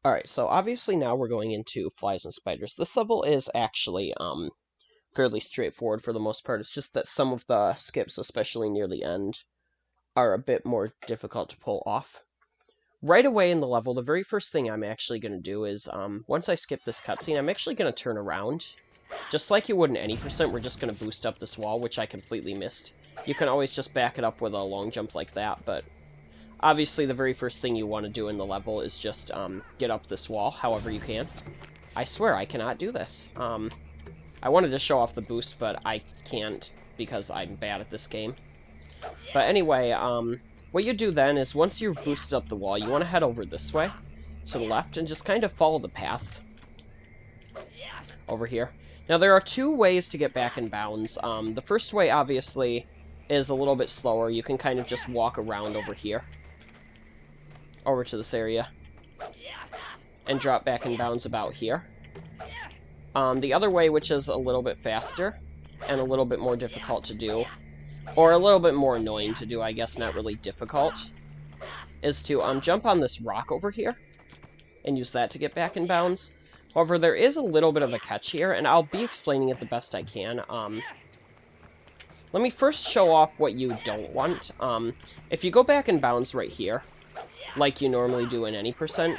Alright, so obviously now we're going into flies and spiders. This level is actually fairly straightforward for the most part. It's just that some of the skips, especially near the end, are a bit more difficult to pull off. Right away in the level, the very first thing I'm actually going to do is, once I skip this cutscene, I'm actually going to turn around. Just like you would in any percent, we're just going to boost up this wall, which I completely missed. You can always just back it up with a long jump like that, but obviously the very first thing you want to do in the level is just get up this wall however you can. I swear I cannot do this. I wanted to show off the boost, but I can't because I'm bad at this game. But anyway, what you do then is once you've boosted up the wall, you want to head over this way to the left and just kind of follow the path over here. Now there are two ways to get back in bounds. The first way obviously is a little bit slower. You can kind of just walk around over here, over to this area, and drop back in bounds about here. The other way, which is a little bit faster and a little bit more difficult to do, or a little bit more annoying to do, I guess, not really difficult, is to jump on this rock over here and use that to get back in bounds. However, there is a little bit of a catch here, and I'll be explaining it the best I can. Let me first show off what you don't want. If you go back in bounds right here, like you normally do in any percent,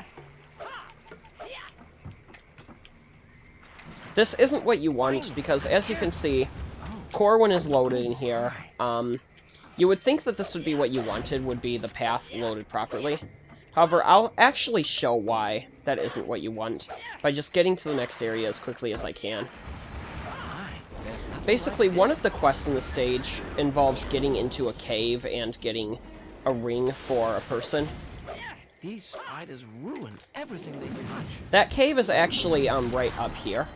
this isn't what you want, because as you can see, Corwin is loaded in here. You would think that this would be what you wanted, would be the path loaded properly. However, I'll actually show why that isn't what you want by just getting to the next area as quickly as I can. Basically, one of the quests in the stage involves getting into a cave and getting a ring for a person. These spiders ruin everything they touch. That cave is actually right up here.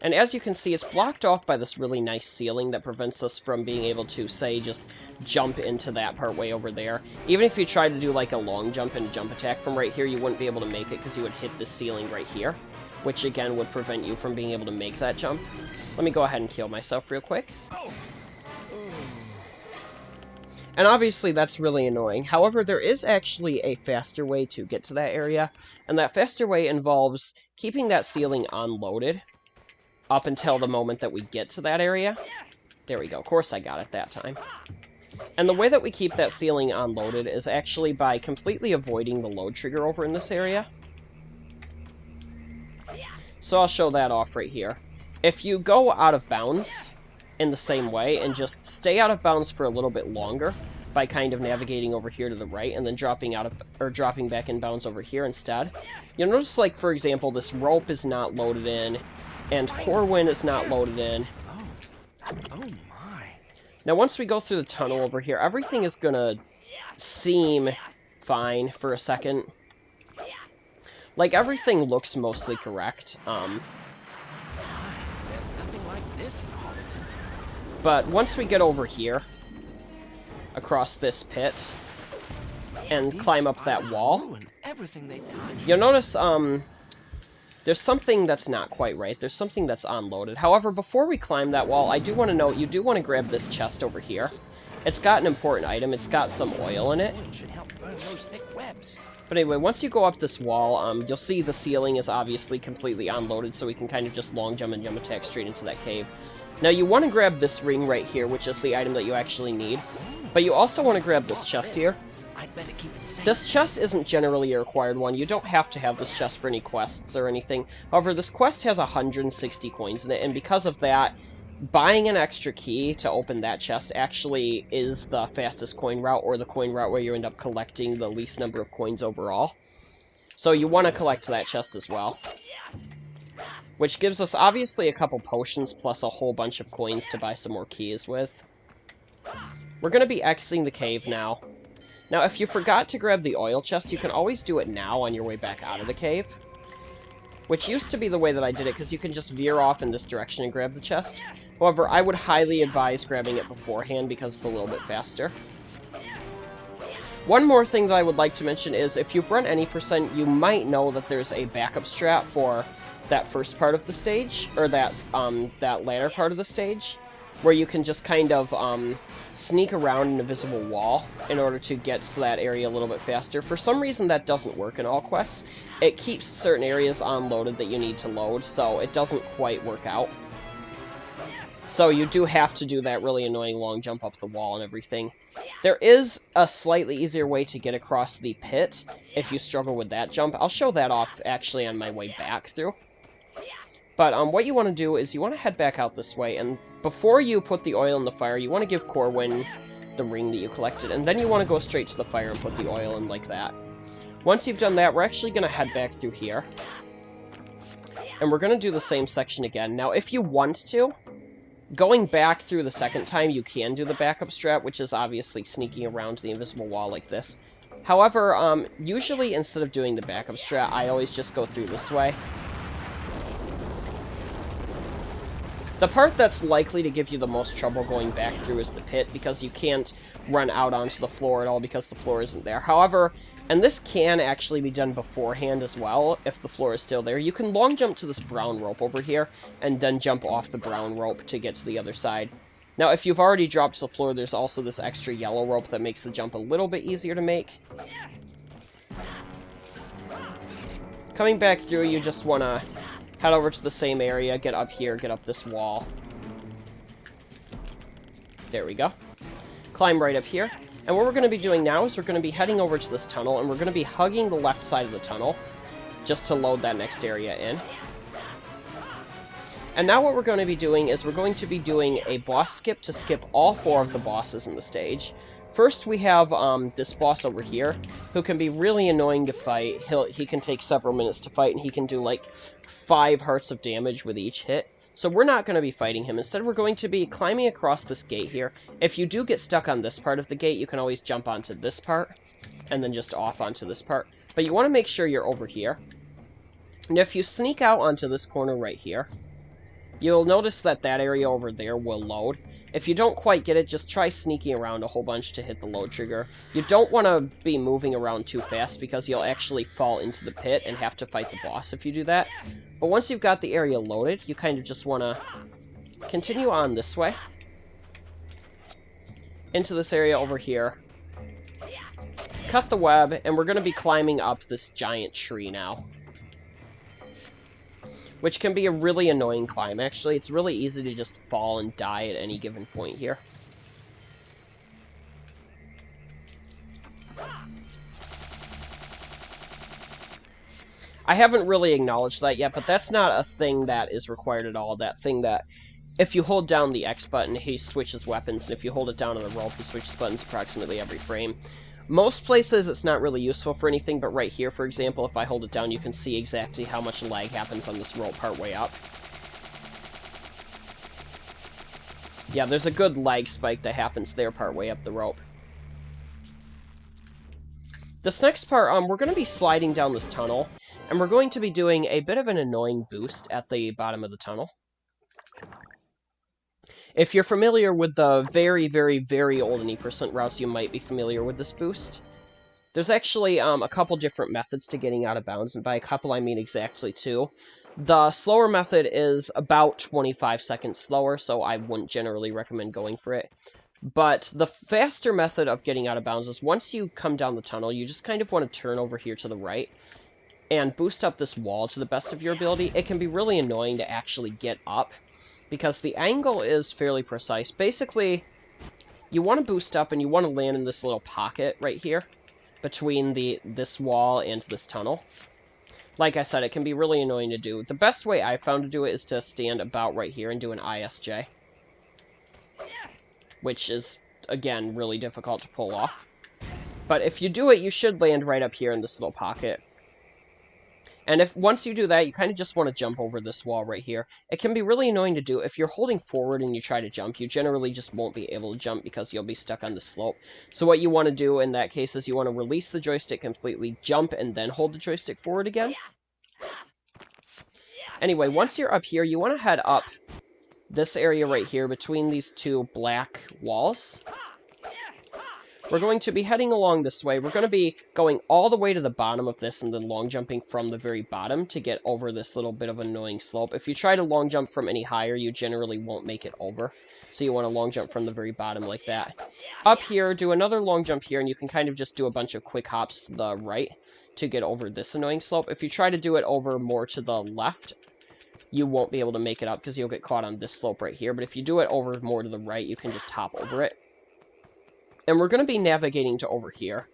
And as you can see, it's blocked off by this really nice ceiling that prevents us from being able to, say, just jump into that part way over there. Even if you try to do like a long jump and jump attack from right here, you wouldn't be able to make it because you would hit the ceiling right here, which again would prevent you from being able to make that jump. Let me go ahead and heal myself real quick. And obviously that's really annoying. However, there is actually a faster way to get to that area, and that faster way involves keeping that ceiling unloaded up until the moment that we get to that area. There we go. Of course I got it that time. And the way that we keep that ceiling unloaded is actually by completely avoiding the load trigger over in this area. So I'll show that off right here. If you go out of bounds in the same way and just stay out of bounds for a little bit longer by kind of navigating over here to the right and then dropping out of, or dropping back in bounds over here instead, you'll notice, like, for example, this rope is not loaded in and Corwin is not loaded in. Oh my. Now once we go through the tunnel over here, everything is gonna seem fine for a second. Like, everything looks mostly correct. There's nothing like this in Hobbit. But once we get over here, across this pit, and climb up that wall, you'll notice, there's something that's not quite right. There's something that's unloaded. However, before we climb that wall, I do want to note, you do want to grab this chest over here. It's got an important item. It's got some oil in it. But anyway, once you go up this wall, you'll see the ceiling is obviously completely unloaded, so we can kind of just long jump and jump attack straight into that cave. Now, you want to grab this ring right here, which is the item that you actually need. But you also want to grab this chest here. This chest isn't generally a required one. You don't have to have this chest for any quests or anything. However, this quest has 160 coins in it, and because of that, buying an extra key to open that chest actually is the fastest coin route, or the coin route where you end up collecting the least number of coins overall. So you want to collect that chest as well. Which gives us, obviously, a couple potions plus a whole bunch of coins to buy some more keys with. We're going to be exiting the cave now. Now, if you forgot to grab the oil chest, you can always do it now on your way back out of the cave. Which used to be the way that I did it, because you can just veer off in this direction and grab the chest. However, I would highly advise grabbing it beforehand, because it's a little bit faster. One more thing that I would like to mention is, if you've run any percent, you might know that there's a backup strat for that first part of the stage, or that latter part of the stage. where you can just kind of sneak around an invisible wall in order to get to that area a little bit faster. For some reason, that doesn't work in all quests. It keeps certain areas unloaded that you need to load, so it doesn't quite work out. So you do have to do that really annoying long jump up the wall and everything. There is a slightly easier way to get across the pit if you struggle with that jump. I'll show that off actually on my way back through. But what you want to do is you want to head back out this way, and before you put the oil in the fire, you want to give Corwin the ring that you collected, and then you want to go straight to the fire and put the oil in like that. Once you've done that, we're actually going to head back through here. And we're going to do the same section again. Now, if you want to, going back through the second time, you can do the backup strat, which is obviously sneaking around the invisible wall like this. However, usually instead of doing the backup strat, I always just go through this way. The part that's likely to give you the most trouble going back through is the pit, because you can't run out onto the floor at all because the floor isn't there. However, and this can actually be done beforehand as well, if the floor is still there, you can long jump to this brown rope over here, and then jump off the brown rope to get to the other side. Now, if you've already dropped to the floor, there's also this extra yellow rope that makes the jump a little bit easier to make. Coming back through, you just want to head over to the same area, get up here, get up this wall. There we go. Climb right up here. And what we're going to be doing now is we're going to be heading over to this tunnel, and we're going to be hugging the left side of the tunnel just to load that next area in. And now what we're going to be doing is we're going to be doing a boss skip to skip all 4 of the bosses in the stage. First, we have this boss over here, who can be really annoying to fight. He can take several minutes to fight, and he can do like 5 hearts of damage with each hit. So we're not going to be fighting him. Instead, we're going to be climbing across this gate here. If you do get stuck on this part of the gate, you can always jump onto this part, and then just off onto this part. But you want to make sure you're over here. And if you sneak out onto this corner right here, you'll notice that that area over there will load. If you don't quite get it, just try sneaking around a whole bunch to hit the load trigger. You don't want to be moving around too fast because you'll actually fall into the pit and have to fight the boss if you do that. But once you've got the area loaded, you kind of just want to continue on this way into this area over here. Cut the web, and we're going to be climbing up this giant tree now, which can be a really annoying climb. Actually, it's really easy to just fall and die at any given point here. I haven't really acknowledged that yet, but that's not a thing that is required at all. That thing that, if you hold down the X button, he switches weapons, and if you hold it down on the rope, he switches buttons approximately every frame. Most places it's not really useful for anything, but right here, for example, if I hold it down, you can see exactly how much lag happens on this rope part way up. Yeah, there's a good lag spike that happens there part way up the rope. This next part, we're going to be sliding down this tunnel, and we're going to be doing a bit of an annoying boost at the bottom of the tunnel. If you're familiar with the very, very, very old and E% routes, you might be familiar with this boost. There's actually a couple different methods to getting out of bounds, and by a couple I mean exactly 2. The slower method is about 25 seconds slower, so I wouldn't generally recommend going for it. But the faster method of getting out of bounds is once you come down the tunnel, you just kind of want to turn over here to the right and boost up this wall to the best of your ability. It can be really annoying to actually get up, because the angle is fairly precise. Basically, you want to boost up and you want to land in this little pocket right here between this wall and this tunnel. Like I said, it can be really annoying to do. The best way I found to do it is to stand about right here and do an ISJ, which is, again, really difficult to pull off. But if you do it, you should land right up here in this little pocket. And once you do that, you kind of just want to jump over this wall right here. It can be really annoying to do. If you're holding forward and you try to jump, you generally just won't be able to jump because you'll be stuck on the slope. So what you want to do in that case is you want to release the joystick completely, jump, and then hold the joystick forward again. Anyway, once you're up here, you want to head up this area right here between these 2 black walls. we're going to be heading along this way. We're going to be going all the way to the bottom of this and then long jumping from the very bottom to get over this little bit of annoying slope. If you try to long jump from any higher, you generally won't make it over. So you want to long jump from the very bottom like that. Up here, do another long jump here, and you can kind of just do a bunch of quick hops to the right to get over this annoying slope. If you try to do it over more to the left, you won't be able to make it up because you'll get caught on this slope right here. But if you do it over more to the right, you can just hop over it. And we're going to be navigating to over here.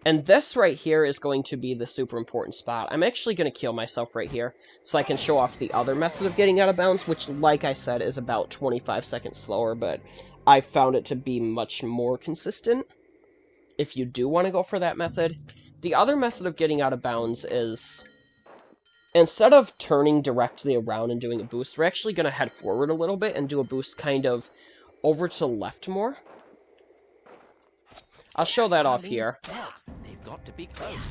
And this right here is going to be the super important spot. I'm actually going to kill myself right here so I can show off the other method of getting out of bounds, which, like I said, is about 25 seconds slower, but I found it to be much more consistent if you do want to go for that method. The other method of getting out of bounds is, instead of turning directly around and doing a boost, we're actually going to head forward a little bit and do a boost kind of over to the left more. I'll show that off here. They've got to be close.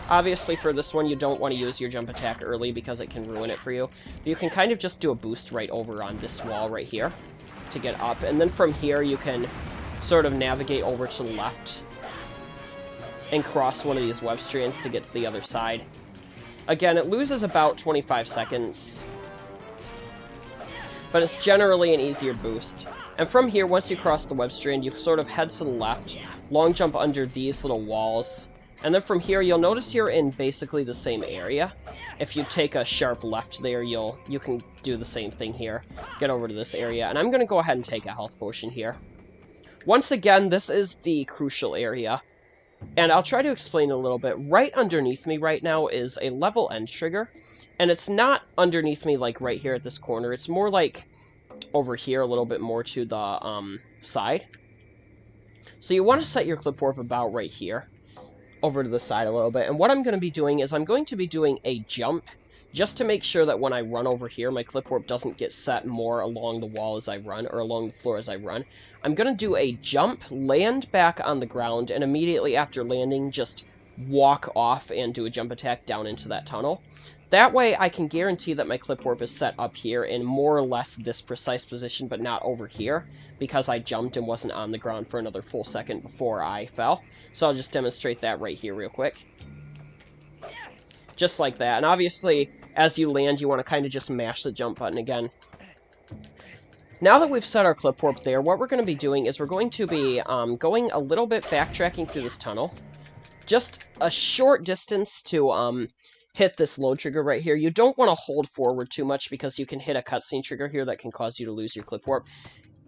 Obviously, for this one, you don't want to use your jump attack early because it can ruin it for you. You can kind of just do a boost right over on this wall right here to get up. And then from here, you can sort of navigate over to the left and cross one of these web strands to get to the other side. Again, it loses about 25 seconds, but it's generally an easier boost. And from here, once you cross the web strand, you sort of head to the left, long jump under these little walls, and then from here, you'll notice you're in basically the same area. If you take a sharp left there, you can do the same thing here. Get over to this area, and I'm going to go ahead and take a health potion here. Once again, this is the crucial area, and I'll try to explain a little bit. Right underneath me right now is a level end trigger, and it's not underneath me like right here at this corner. It's more like over here, a little bit more to the side. So you want to set your clip warp about right here, over to the side a little bit. And what I'm going to be doing is I'm going to be doing a jump, just to make sure that when I run over here, my clip warp doesn't get set more along the wall as I run, or along the floor as I run. I'm going to do a jump, land back on the ground, and immediately after landing, just walk off and do a jump attack down into that tunnel. That way, I can guarantee that my clip warp is set up here in more or less this precise position, but not over here, because I jumped and wasn't on the ground for another full second before I fell. So I'll just demonstrate that right here real quick. Just like that. And obviously, as you land, you want to kind of just mash the jump button again. Now that we've set our clip warp there, what we're going to be doing is we're going to be going a little bit backtracking through this tunnel. Just a short distance to hit this load trigger right here. You don't want to hold forward too much because you can hit a cutscene trigger here that can cause you to lose your clip warp.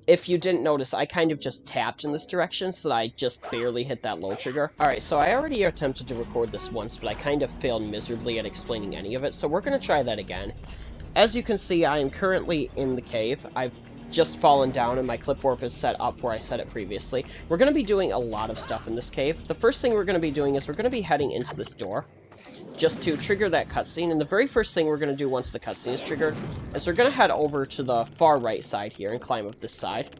If you didn't notice, I kind of just tapped in this direction, so that I just barely hit that load trigger. Alright, so I already attempted to record this once, but I kind of failed miserably at explaining any of it, so we're going to try that again. As you can see, I am currently in the cave. I've just fallen down, and my clip warp is set up where I set it previously. We're going to be doing a lot of stuff in this cave. The first thing we're going to be doing is we're going to be heading into this door, just to trigger that cutscene. And the very first thing we're going to do once the cutscene is triggered is we're going to head over to the far right side here and climb up this side.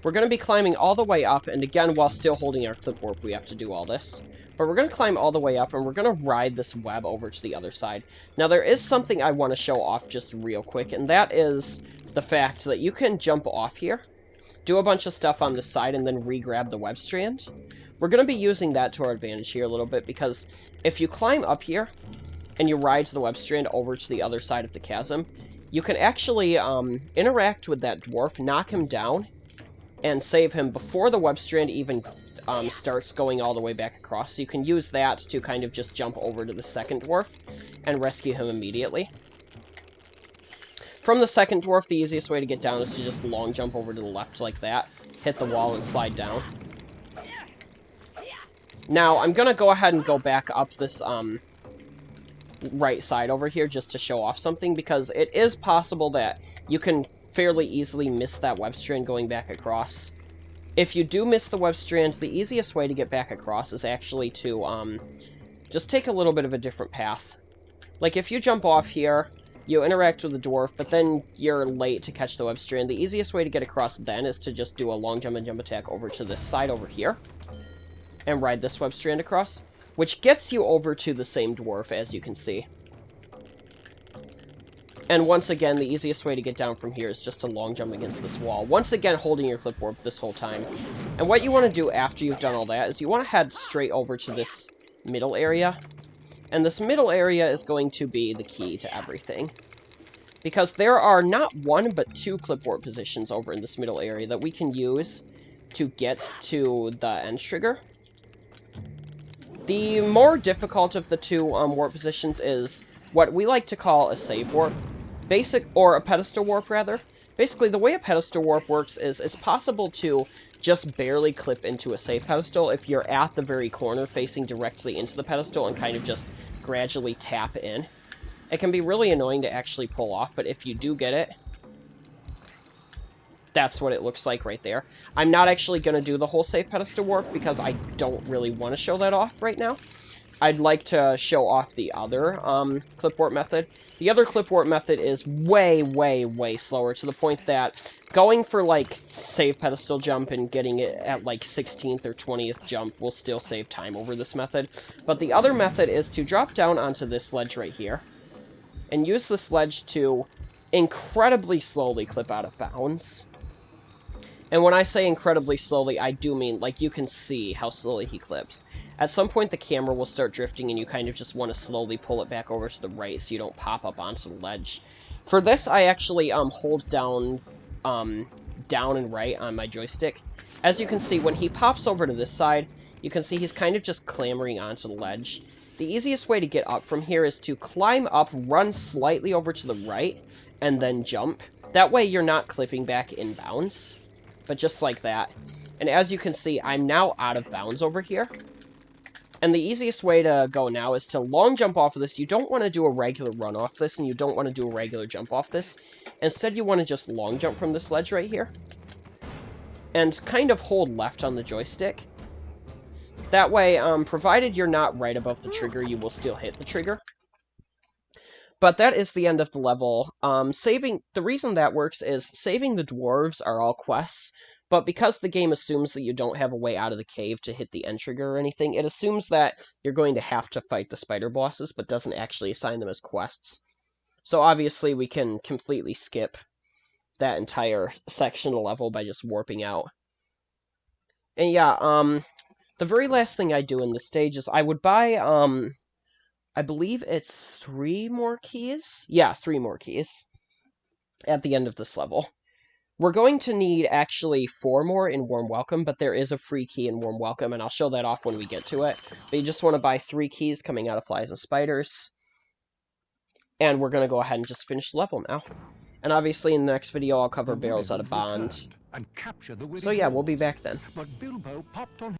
We're going to be climbing all the way up, and again, while still holding our clip warp, we have to do all this. But we're going to climb all the way up, and we're going to ride this web over to the other side. Now, there is something I want to show off just real quick, and that is the fact that you can jump off here, do a bunch of stuff on the side, and then re-grab the web strand. We're going to be using that to our advantage here a little bit, because if you climb up here and you ride the web strand over to the other side of the chasm, you can actually interact with that dwarf, knock him down, and save him before the web strand even starts going all the way back across. So you can use that to kind of just jump over to the second dwarf and rescue him immediately. From the second dwarf, the easiest way to get down is to just long jump over to the left like that, hit the wall, and slide down. Now, I'm going to go ahead and go back up this right side over here just to show off something, because it is possible that you can fairly easily miss that web strand going back across. If you do miss the web strand, the easiest way to get back across is actually to just take a little bit of a different path. Like, if you jump off here, you interact with the dwarf, but then you're late to catch the web strand, the easiest way to get across then is to just do a long jump and jump attack over to this side over here, and ride this web strand across, which gets you over to the same dwarf, as you can see. And once again, the easiest way to get down from here is just to long jump against this wall. Once again, holding your clipboard this whole time. And what you want to do after you've done all that is you want to head straight over to this middle area. And this middle area is going to be the key to everything. Because there are not one, but two clipboard positions over in this middle area that we can use to get to the end trigger. The more difficult of the two warp positions is what we like to call a save warp. Or a pedestal warp, rather. Basically, the way a pedestal warp works is it's possible to just barely clip into a save pedestal if you're at the very corner facing directly into the pedestal and kind of just gradually tap in. It can be really annoying to actually pull off, but if you do get it, that's what it looks like right there. I'm not actually going to do the whole save pedestal warp because I don't really want to show that off right now. I'd like to show off the other clipboard method. The other clipboard method is way, way, way slower, to the point that going for, like, save pedestal jump and getting it at, like, 16th or 20th jump will still save time over this method. But the other method is to drop down onto this ledge right here and use this ledge to incredibly slowly clip out of bounds. And when I say incredibly slowly, I do mean, like, you can see how slowly he clips. At some point, the camera will start drifting, and you kind of just want to slowly pull it back over to the right so you don't pop up onto the ledge. For this, I actually hold down and right on my joystick. As you can see, when he pops over to this side, you can see he's kind of just clambering onto the ledge. The easiest way to get up from here is to climb up, run slightly over to the right, and then jump. That way, you're not clipping back in bounds. But just like that. And as you can see, I'm now out of bounds over here. And the easiest way to go now is to long jump off of this. You don't want to do a regular run off this, and you don't want to do a regular jump off this. Instead, you want to just long jump from this ledge right here. And kind of hold left on the joystick. That way, provided you're not right above the trigger, you will still hit the trigger. But that is the end of the level. The reason that works is saving the dwarves are all quests, but because the game assumes that you don't have a way out of the cave to hit the end trigger or anything, it assumes that you're going to have to fight the spider bosses, but doesn't actually assign them as quests. So obviously we can completely skip that entire section of the level by just warping out. And yeah, the very last thing I do in this stage is I would buy, I believe it's 3 more keys? Yeah, 3 more keys at the end of this level. We're going to need actually 4 more in Warm Welcome, but there is a free key in Warm Welcome, and I'll show that off when we get to it. But you just want to buy 3 keys coming out of Flies and Spiders. And we're going to go ahead and just finish the level now. And obviously in the next video I'll cover Barrels Out of Bond. So yeah, we'll be back then. But Bilbo popped on